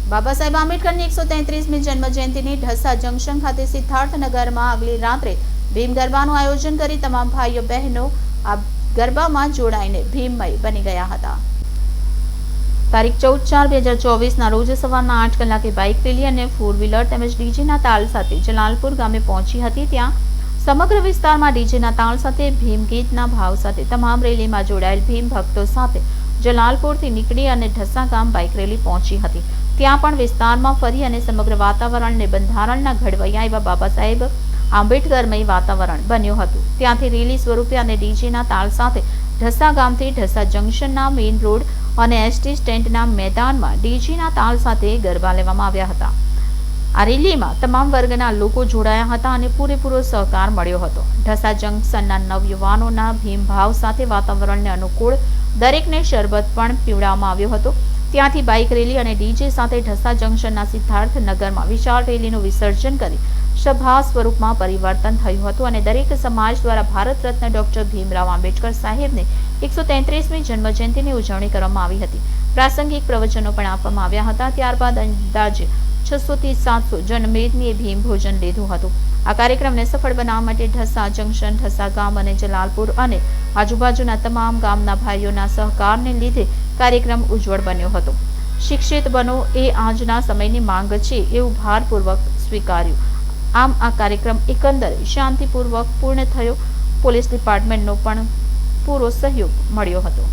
બાબા સાહેબ આંબેડકરની 133મી જન્મજયંતિની ઢસા જંકશન ખાતે સિદ્ધાર્થનગરમાં આગલી રાત્રે ભીમ ગરબાનું આયોજન કરી તમામ ભાઈઓ બહેનો આ ગરબામાં જોડાઈને ભીમમય બની ગયા હતા। તારીખ 14/4/2024ના રોજ સવારના 8 કલાકે બાઇક રેલી અને ફોર વ્હીલર તેમજ ડીજેના તાલ સાથે જલાલપુર ગામે પહોંચી હતી। ત્યાં સમગ્ર વિસ્તારમાં ડીજેના તાલ સાથે ભીમ ગીતના ભાવ સાથે તમામ રેલીમાં જોડાયેલ ભીમ ભક્તો સાથે જલાલપુરથી નીકળી અને ઢસા ગામ બાઇક રેલી પહોંચી હતી। ત્યાં પણ વિસ્તારમાં ફરી અને સમગ્ર વાતાવરણને બંધારણના ઘડવૈયા એવા બાબા સાહેબ આંબેડકરમય વાતાવરણ બન્યું હતું। ત્યાંથી રેલી સ્વરૂપે અને ડીજેના તાલ સાથે ઢસા ગામથી ઢસા જંકશનના મેઇન રોડ અને એસટી સ્ટેન્ડના મેદાનમાં ડીજેના તાલ સાથે ગરબા લેવામાં આવ્યા હતા। આ રેલીમાં તમામ વર્ગના લોકો જોડાયા હતા અને પૂરેપૂરો સહકાર મળ્યો હતો। ઢસા જંકશનના નવયુવાનોના ભીમ ભાવ સાથે વાતાવરણને અનુકૂળ દરેકને શરબત પણ પીવડાવવામાં આવ્યો હતો। ત્યાંથી બાઇક રેલી અને ડીજે સાથે ઢસા જંકશનના સિદ્ધાર્થનગરમાં વિશાળ રેલીનું વિસર્જન કરી સભા સ્વરૂપમાં પરિવર્તન થયું હતું અને દરેક સમાજ દ્વારા ભારત રત્ન ડોક્ટર ભીમરાવ આંબેડકર સાહેબને 133મી જન્મજયંતિની ઉજવણી કરવામાં આવી હતી। પ્રાસંગિક પ્રવચનો પણ આપવામાં આવ્યા હતા। ત્યારબાદ અંદાજે 600 થી 700 જનમેદનીએ ભીમ ભોજન લીધું હતું। આ કાર્યક્રમને સફળ બનાવવા માટે ઢસા જંકશન, ઢસા ગામ અને જલાલપુર અને આજુબાજુના તમામ ગામના ભાઈઓના સહકારને લીધે કાર્યક્રમ ઉજ્જવળ બન્યો હતો। શિક્ષિત બનો એ આજના સમયની માંગ છે એવું ભારપૂર્વક સ્વીકાર્યું। આમ આ કાર્યક્રમ એકંદરે શાંતિપૂર્વક પૂર્ણ થયો। પોલીસ ડિપાર્ટમેન્ટનો પણ પૂરો સહયોગ મળ્યો હતો।